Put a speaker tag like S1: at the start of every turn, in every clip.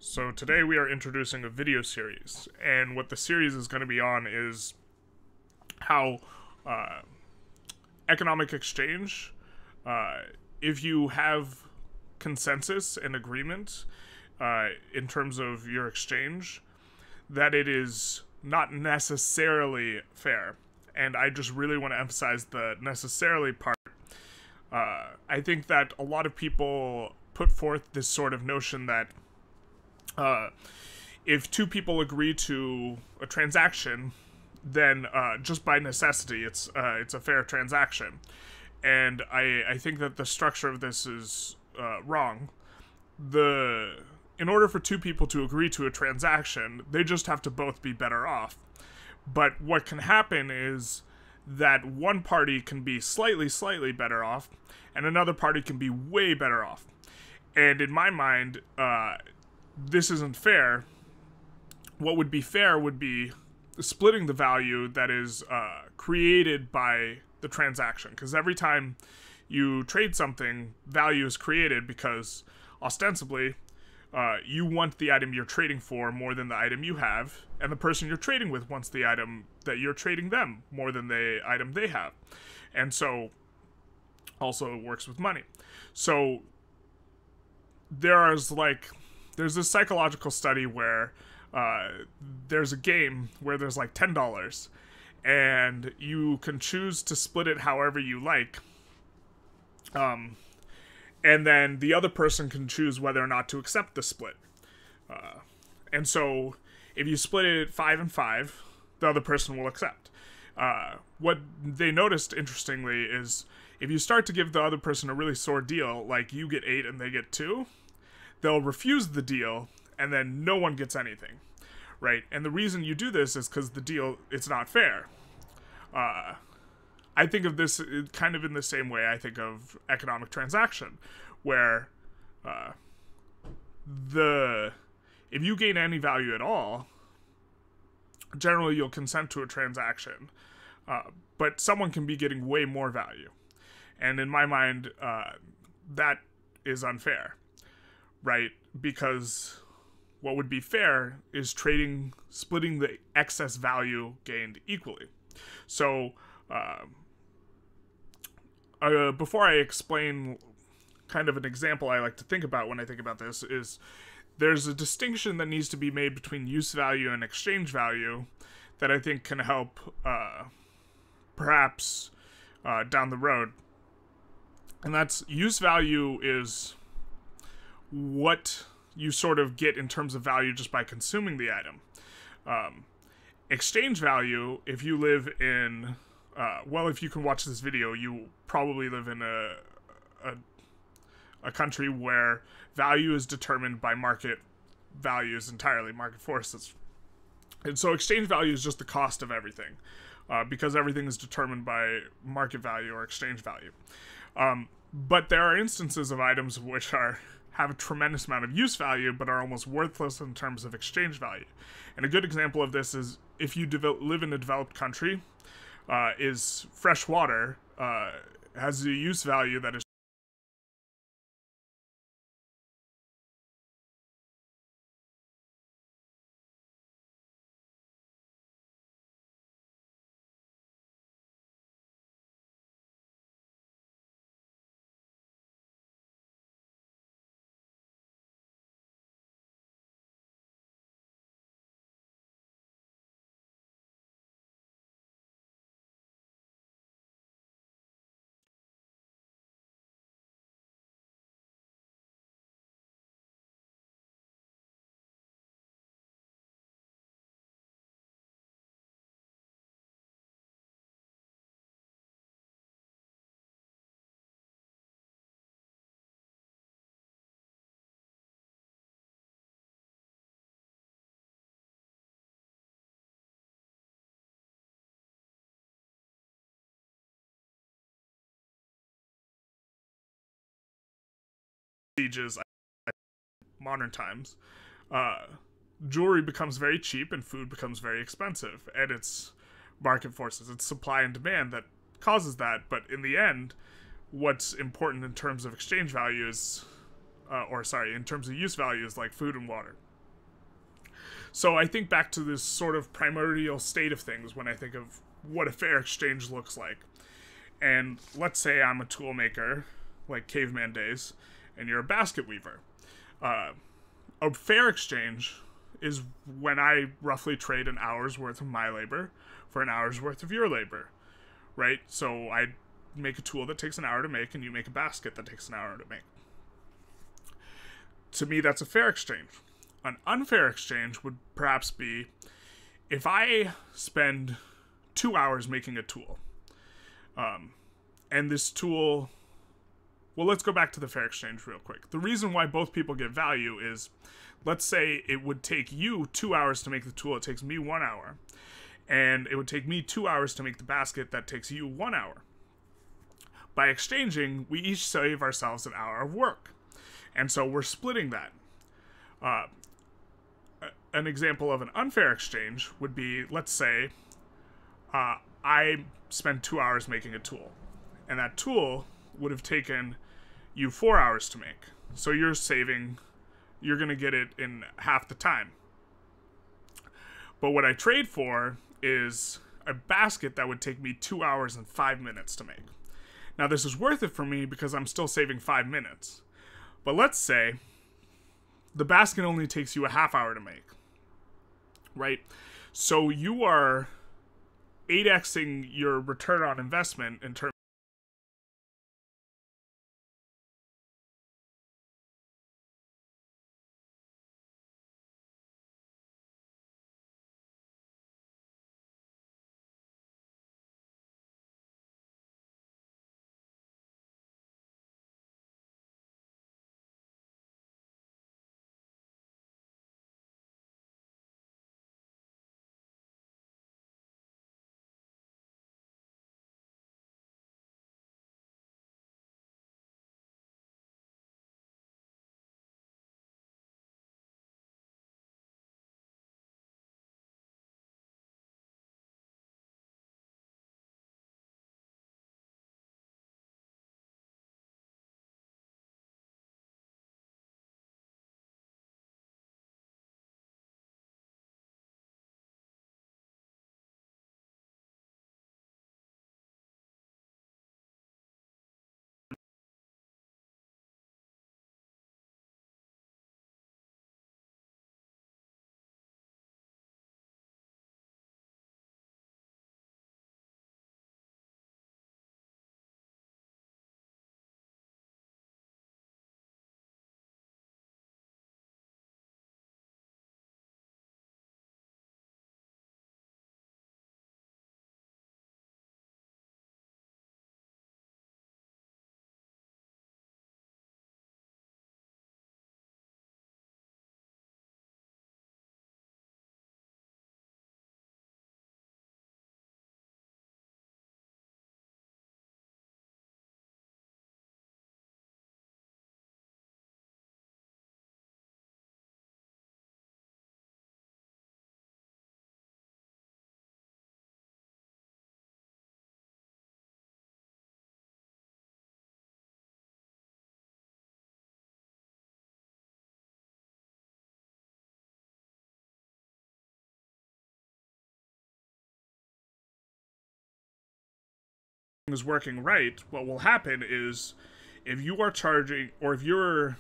S1: So today we are introducing a video series, and what the series is going to be on is how uh, economic exchange, uh, if you have consensus and agreement in terms of your exchange, that it is not necessarily fair. And I just really want to emphasize the necessarily part. I think that a lot of people put forth this sort of notion that if two people agree to a transaction, then just by necessity, it's a fair transaction. And I think that the structure of this is wrong. In order for two people to agree to a transaction, they just have to both be better off. But what can happen is that one party can be slightly better off, and another party can be way better off. And in my mind, this isn't fair. What would be fair would be splitting the value that is created by the transaction. Because every time you trade something, value is created because, ostensibly, you want the item you're trading for more than the item you have, and the person you're trading with wants the item that you're trading them more than the item they have. And so, also it works with money. So, there's this psychological study where there's a game where there's like $10, and you can choose to split it however you like. And then the other person can choose whether or not to accept the split. And so, if you split it 5 and 5, the other person will accept. What they noticed, interestingly, is if you start to give the other person a really sore deal, like you get 8 and they get 2, they'll refuse the deal, and then no one gets anything, right? And the reason you do this is because the deal, it's not fair. I think of this kind of in the same way I think of economic transaction, where if you gain any value at all, generally you'll consent to a transaction, but someone can be getting way more value. And in my mind, that is unfair, right? Because what would be fair is splitting the excess value gained equally. So, before I explain kind of an example I like to think about when I think about this is there's a distinction that needs to be made between use value and exchange value that I think can help perhaps down the road. And that's use value is what you sort of get in terms of value just by consuming the item. Exchange value, if you live in if you can watch this video, you probably live in a country where value is determined by market values entirely, market forces. And so exchange value is just the cost of everything, because everything is determined by market value or exchange value. But there are instances of items which have a tremendous amount of use value, but are almost worthless in terms of exchange value. And a good example of this is if you live in a developed country, is fresh water has a use value that is sieges modern times. Jewelry becomes very cheap and food becomes very expensive, and it's market forces, it's supply and demand that causes that. But in the end, what's important in terms of exchange value is in terms of use value is like food and water. So I think back to this sort of primordial state of things when I think of what a fair exchange looks like. And let's say I'm a tool maker, like caveman days, and you're a basket weaver. A fair exchange is when I roughly trade an hour's worth of my labor for an hour's worth of your labor, right? So I make a tool that takes an hour to make, and you make a basket that takes an hour to make. To me, that's a fair exchange. An unfair exchange would perhaps be if I spend 2 hours making a tool, and this tool... Well, let's go back to the fair exchange real quick. The reason why both people get value is, let's say it would take you 2 hours to make the tool, it takes me 1 hour. And it would take me 2 hours to make the basket, that takes you 1 hour. By exchanging, we each save ourselves an hour of work. And so we're splitting that. An example of an unfair exchange would be, let's say, I spend 2 hours making a tool. And that tool would have taken you 4 hours to make. So you're going to get it in half the time. But what I trade for is a basket that would take me 2 hours and 5 minutes to make. Now this is worth it for me because I'm still saving 5 minutes. But let's say the basket only takes you a half hour to make, right? So you are 8xing your return on investment in terms is working right, what will happen is if you are charging, or if you're,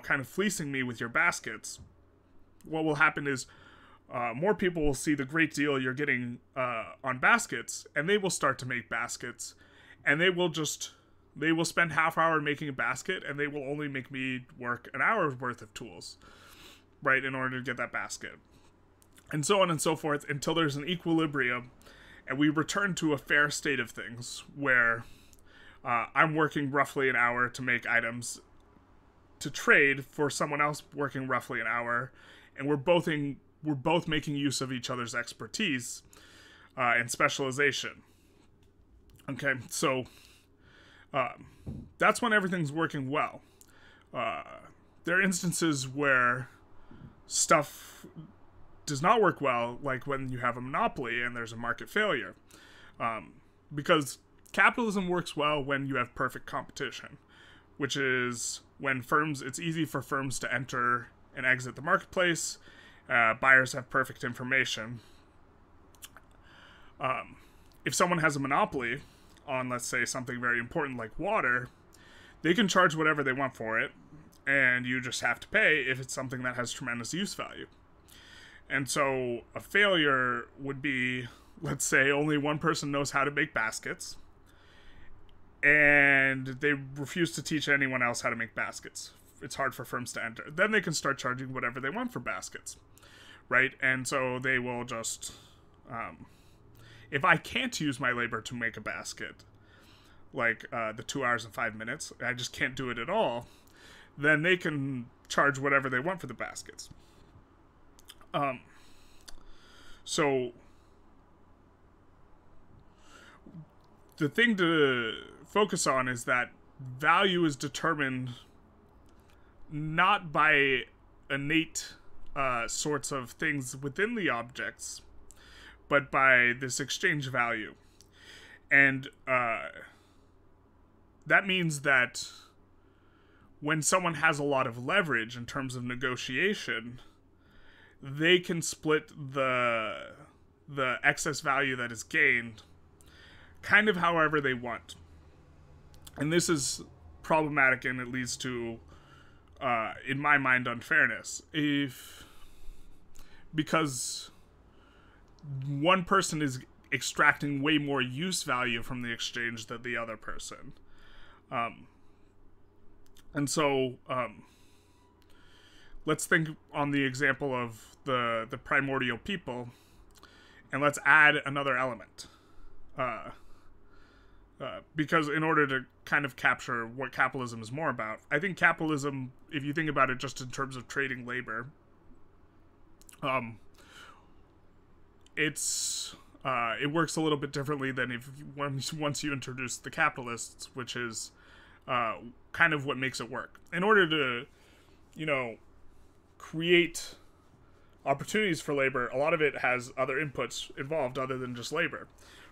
S1: kind of fleecing me with your baskets, what will happen is more people will see the great deal you're getting on baskets, and they will start to make baskets, and they will spend half hour making a basket, and they will only make me work an hour's worth of tools, right, in order to get that basket. And so on and so forth until there's an equilibrium, and we return to a fair state of things where I'm working roughly an hour to make items to trade for someone else working roughly an hour, and we're both making use of each other's expertise and specialization. Okay, so that's when everything's working well. There are instances where stuff does not work well, like when you have a monopoly and there's a market failure. Because capitalism works well when you have perfect competition, which is when it's easy for firms to enter and exit the marketplace, Buyers have perfect information. If someone has a monopoly on, let's say, something very important like water, they can charge whatever they want for it, and you just have to pay if it's something that has tremendous use value. And so a failure would be, let's say, only one person knows how to make baskets, and they refuse to teach anyone else how to make baskets. It's hard for firms to enter. Then they can start charging whatever they want for baskets, right? And so they will just... if I can't use my labor to make a basket, like the 2 hours and 5 minutes, I just can't do it at all, then they can charge whatever they want for the baskets. So the thing to focus on is that value is determined not by innate sorts of things within the objects, but by this exchange value. And that means that when someone has a lot of leverage in terms of negotiation, they can split the excess value that is gained kind of however they want. And this is problematic, and it leads to, in my mind, unfairness. Because one person is extracting way more use value from the exchange than the other person. And so, let's think on the example of the primordial people, and let's add another element. Because in order to kind of capture what capitalism is more about, I think capitalism, if you think about it just in terms of trading labor, it works a little bit differently than once you introduce the capitalists, which is kind of what makes it work. In order to, create opportunities for labor, a lot of it has other inputs involved other than just labor,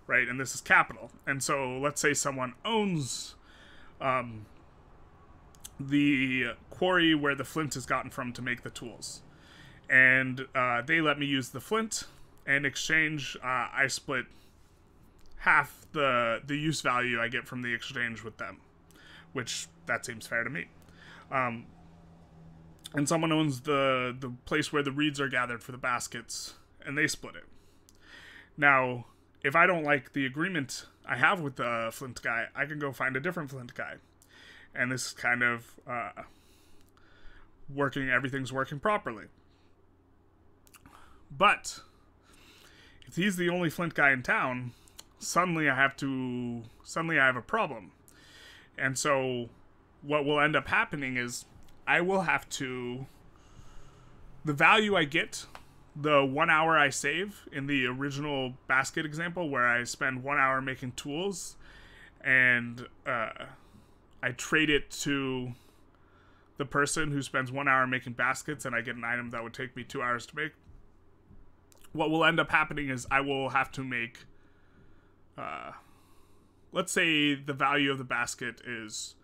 S1: right? And this is capital. And so let's say someone owns the quarry where the flint is gotten from to make the tools. And they let me use the flint. In exchange, I split half the use value I get from the exchange with them, which that seems fair to me. And someone owns the place where the reeds are gathered for the baskets, and they split it. Now, if I don't like the agreement I have with the flint guy, I can go find a different flint guy. And this is kind of everything's working properly. But if he's the only flint guy in town, suddenly I have a problem. And so what will end up happening is the value I get, the 1 hour I save in the original basket example where I spend 1 hour making tools and I trade it to the person who spends 1 hour making baskets and I get an item that would take me 2 hours to make. What will end up happening is I will have to make, let's say the value of the basket is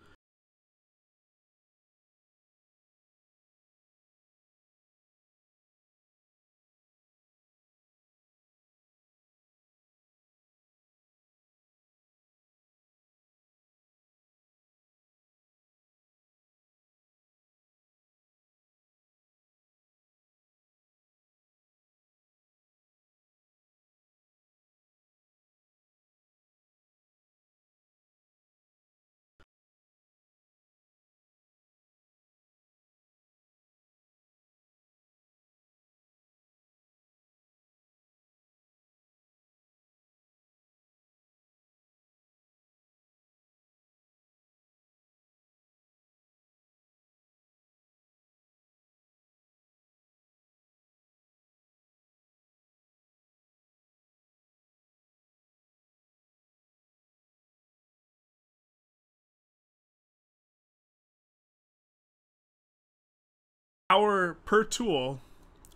S1: hour per tool,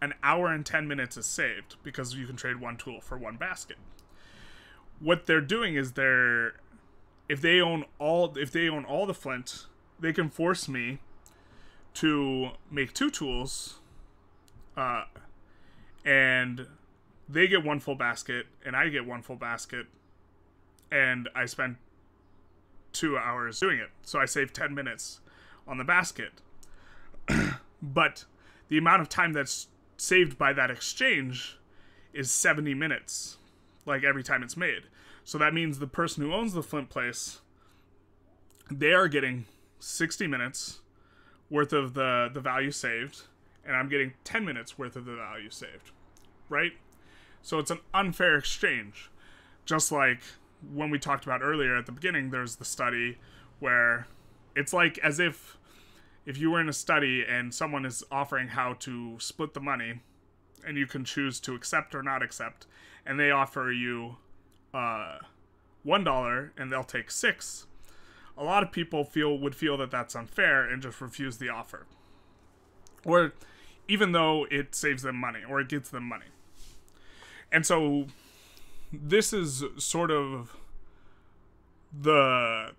S1: an hour and 10 minutes is saved because you can trade one tool for one basket. What they're doing is if they own all the flint, they can force me to make two tools and they get one full basket, and I get one full basket, and I spend 2 hours doing it. So I save 10 minutes on the basket. But the amount of time that's saved by that exchange is 70 minutes, like every time it's made. So that means the person who owns the Flint place, they are getting 60 minutes worth of the value saved, and I'm getting 10 minutes worth of the value saved, right? So it's an unfair exchange. Just like when we talked about earlier at the beginning, there's the study where it's like as if you were in a study and someone is offering how to split the money, and you can choose to accept or not accept, and they offer you $1 and they'll take $6. A lot of people would feel that that's unfair and just refuse the offer, or even though it saves them money or it gets them money. And so this is sort of the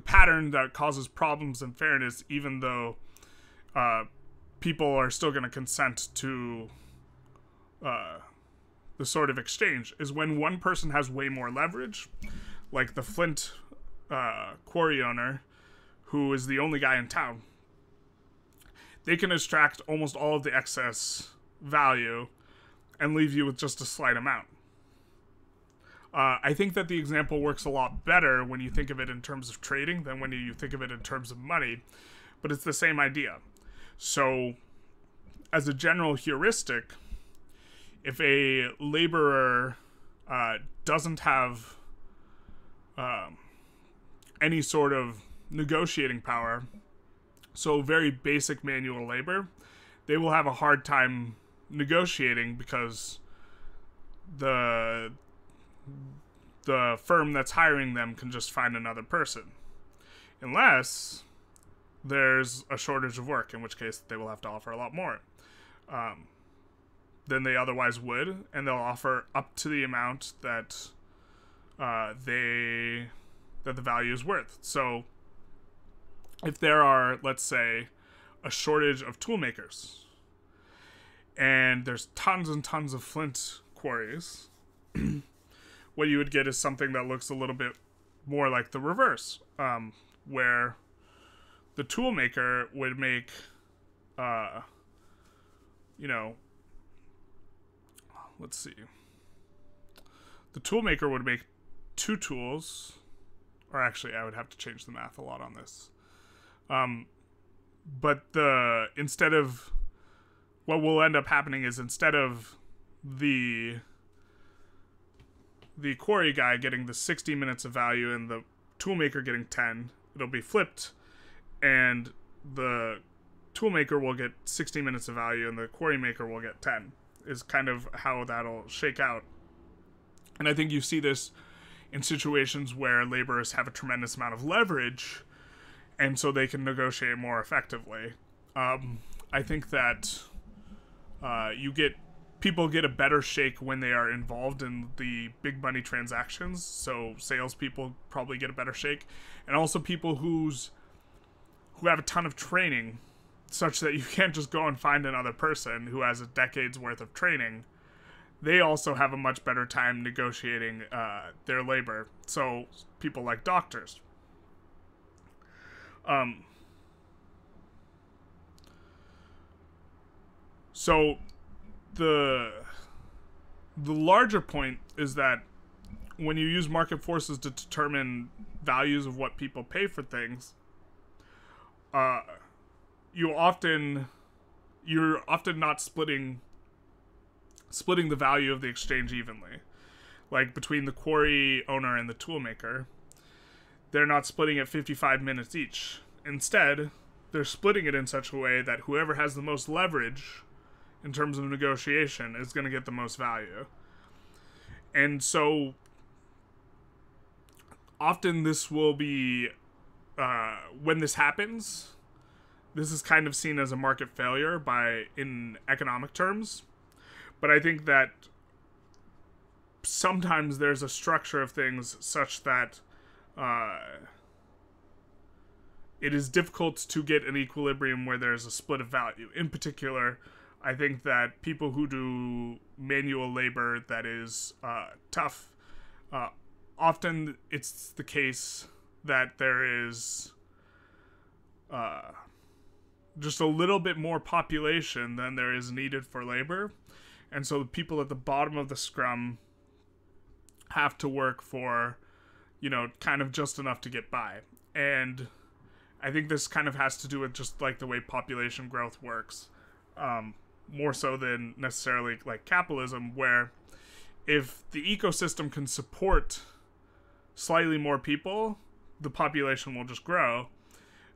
S1: pattern that causes problems in fairness, even though people are still going to consent to the sort of exchange, is when one person has way more leverage, like the Flint quarry owner, who is the only guy in town. They can extract almost all of the excess value and leave you with just a slight amount. I think that the example works a lot better when you think of it in terms of trading than when you think of it in terms of money, but it's the same idea. So, as a general heuristic, if a laborer doesn't have any sort of negotiating power, so very basic manual labor, they will have a hard time negotiating because the firm that's hiring them can just find another person. Unless there's a shortage of work, in which case they will have to offer a lot more than they otherwise would, and they'll offer up to the amount that the value is worth. So if there are, let's say, a shortage of tool makers, and there's tons and tons of flint quarries, what you would get is something that looks a little bit more like the reverse, where the tool maker would make, let's see. The tool maker would make 2 tools, or actually I would have to change the math a lot on this. But what will end up happening is instead of the quarry guy getting the 60 minutes of value and the toolmaker getting 10, it'll be flipped, and the toolmaker will get 60 minutes of value and the quarry maker will get 10, is kind of how that'll shake out. And I think you see this in situations where laborers have a tremendous amount of leverage, and so they can negotiate more effectively. I think that people get a better shake when they are involved in the big money transactions. So salespeople probably get a better shake, and also people who have a ton of training, such that you can't just go and find another person who has a decade's worth of training. They also have a much better time negotiating their labor. So people like doctors. So the larger point is that when you use market forces to determine values of what people pay for things, you're often not splitting the value of the exchange evenly. Like between the quarry owner and the tool maker, they're not splitting it 55 minutes each. Instead, they're splitting it in such a way that whoever has the most leverage in terms of negotiation is going to get the most value. And so often this will be, when this happens, this is kind of seen as a market failure in economic terms. But I think that sometimes there's a structure of things such that it is difficult to get an equilibrium where there's a split of value. In particular, I think that people who do manual labor that is tough, often it's the case that there is just a little bit more population than there is needed for labor. And so the people at the bottom of the scrum have to work for, kind of just enough to get by. And I think this kind of has to do with just like the way population growth works, more so than necessarily like capitalism, where if the ecosystem can support slightly more people, the population will just grow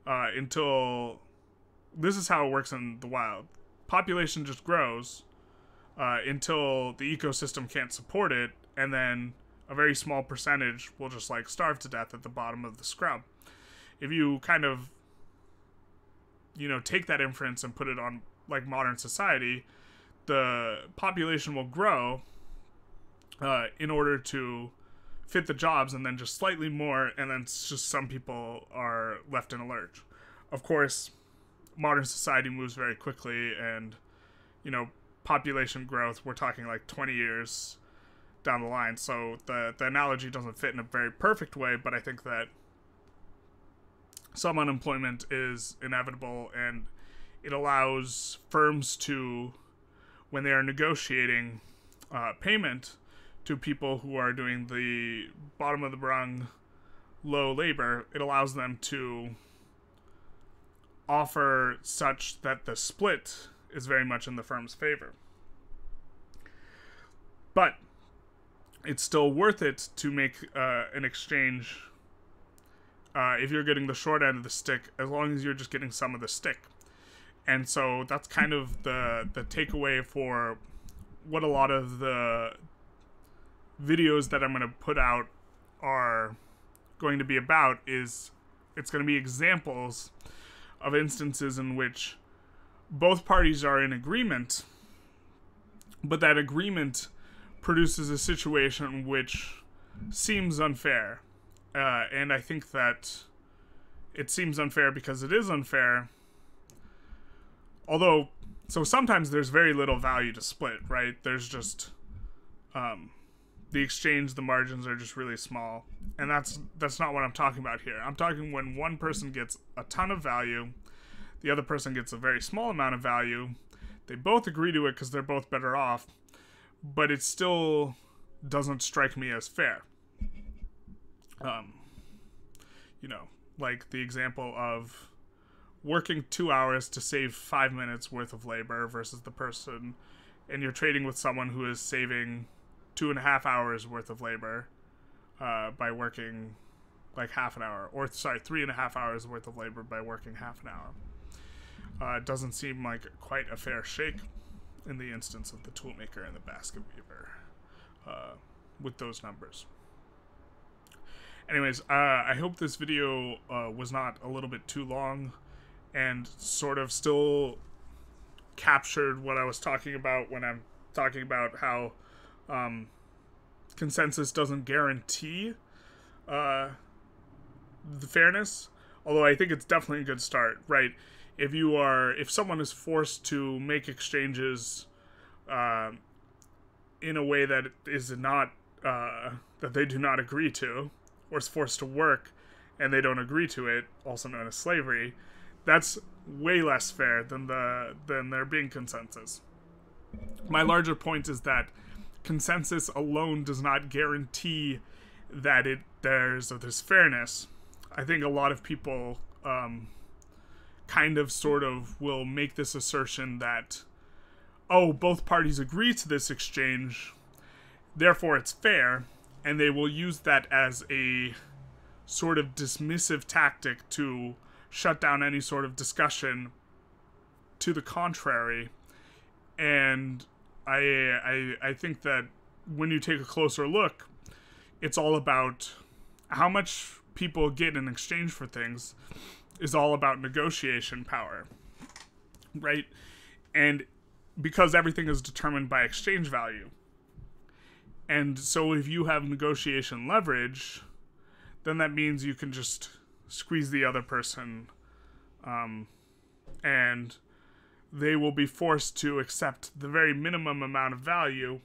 S1: until this is how it works in the wild. Population just grows until the ecosystem can't support it, and then a very small percentage will just like starve to death at the bottom of the scrub. If you kind of, take that inference and put it on like modern society, the population will grow in order to fit the jobs, and then just slightly more, and then just some people are left in a lurch. Of course, modern society moves very quickly, and, population growth, we're talking like 20 years down the line, so the analogy doesn't fit in a very perfect way, but I think that some unemployment is inevitable, and it allows firms to, when they are negotiating payment to people who are doing the bottom of the rung low labor, it allows them to offer such that the split is very much in the firm's favor. But it's still worth it to make an exchange if you're getting the short end of the stick, as long as you're just getting some of the stick. And so that's kind of the takeaway for what a lot of the videos that I'm going to put out are going to be about. Is it's going to be examples of instances in which both parties are in agreement, but that agreement produces a situation which seems unfair. And I think that it seems unfair because it is unfair. Although, so sometimes there's very little value to split, right? There's just the exchange, the margins are just really small. And that's not what I'm talking about here. I'm talking when one person gets a ton of value, the other person gets a very small amount of value. They both agree to it because they're both better off, but it still doesn't strike me as fair. Like the example of working 2 hours to save 5 minutes worth of labor versus the person, and you're trading with someone who is saving 2.5 hours worth of labor by working like half an hour, or 3.5 hours worth of labor by working half an hour. It doesn't seem like quite a fair shake in the instance of the toolmaker and the basket weaver with those numbers. Anyways, I hope this video was not a little bit too long and sort of still captured what I was talking about when I'm talking about how consensus doesn't guarantee the fairness, although I think it's definitely a good start, right? If someone is forced to make exchanges in a way that is not that they do not agree to, or is forced to work and they don't agree to it, also known as slavery, that's way less fair than there being consensus. My larger point is that consensus alone does not guarantee that there's fairness. I think a lot of people kind of sort of will make this assertion that, oh, both parties agree to this exchange, therefore it's fair, and they will use that as a sort of dismissive tactic to shut down any sort of discussion to the contrary. And I think that when you take a closer look, it's all about how much people get in exchange for things is all about negotiation power, right? And because everything is determined by exchange value. And so if you have negotiation leverage, then that means you can just squeeze the other person. And they will be forced to accept the very minimum amount of value,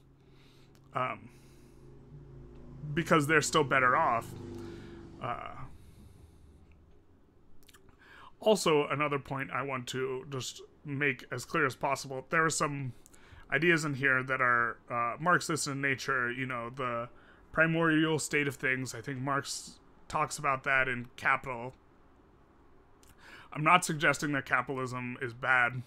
S1: because they're still better off. Also, another point I want to just make as clear as possible, there are some ideas in here that are Marxist in nature, you know, the primordial state of things. I think Marx talks about that in Capital. I'm not suggesting that capitalism is bad,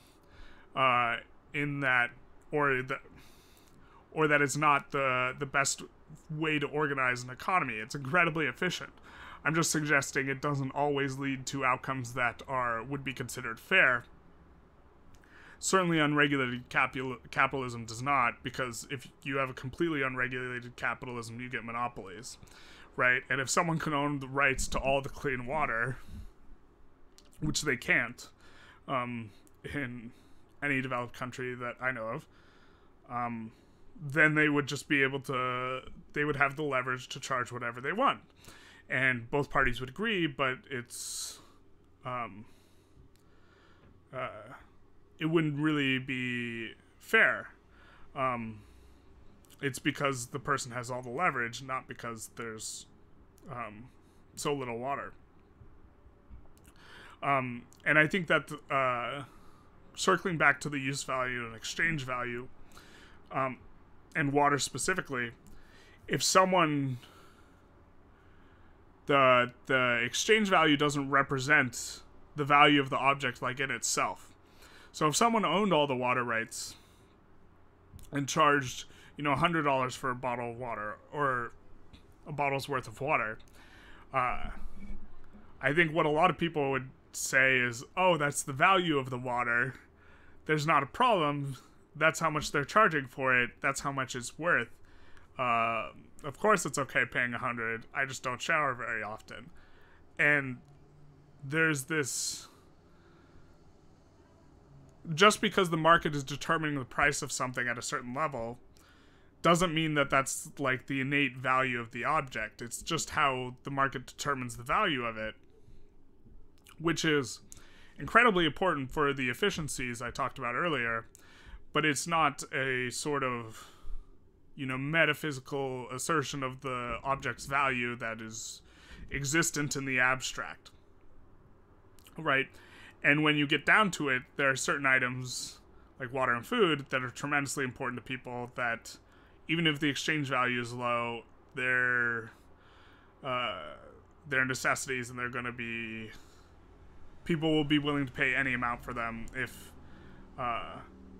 S1: in that, or that it's not the best way to organize an economy. It's incredibly efficient. I'm just suggesting it doesn't always lead to outcomes that would be considered fair. Certainly unregulated capitalism does not, because if you have a completely unregulated capitalism, you get monopolies, right? And if someone can own the rights to all the clean water, which they can't, in any developed country that I know of, then they would just be able to, they would have the leverage to charge whatever they want. And both parties would agree, but it's, it wouldn't really be fair. It's because the person has all the leverage, not because there's so little water. And I think that circling back to the use value and exchange value, and water specifically, if someone, the exchange value doesn't represent the value of the object like in itself. So if someone owned all the water rights and charged, you know, $100 for a bottle of water, or a bottle's worth of water, I think what a lot of people would say is, oh, that's the value of the water. There's not a problem. That's how much they're charging for it. That's how much it's worth. Of course it's okay paying $100. I just don't shower very often. And there's this, just because the market is determining the price of something at a certain level doesn't mean that that's like the innate value of the object. It's just how the market determines the value of it, which is incredibly important for the efficiencies I talked about earlier, but it's not a sort of, you know, metaphysical assertion of the object's value that is existent in the abstract, right? And when you get down to it, there are certain items like water and food that are tremendously important to people, that even if the exchange value is low, they're necessities, and they're going to be, people will be willing to pay any amount for them if,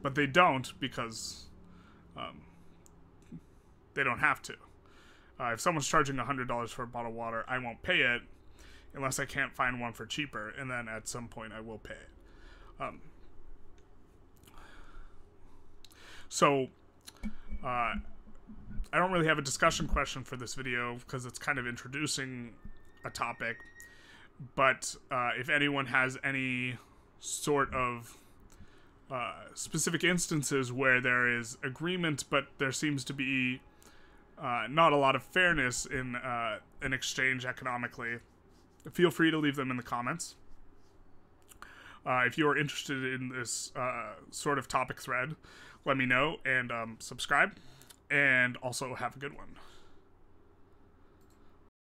S1: but they don't, because they don't have to. If someone's charging $100 for a bottle of water, I won't pay it unless I can't find one for cheaper, and then at some point I will pay it. So I don't really have a discussion question for this video because it's kind of introducing a topic, but if anyone has any sort of specific instances where there is agreement, but there seems to be not a lot of fairness in an exchange economically, feel free to leave them in the comments. If you are interested in this sort of topic thread, let me know, and subscribe, and also have a good one.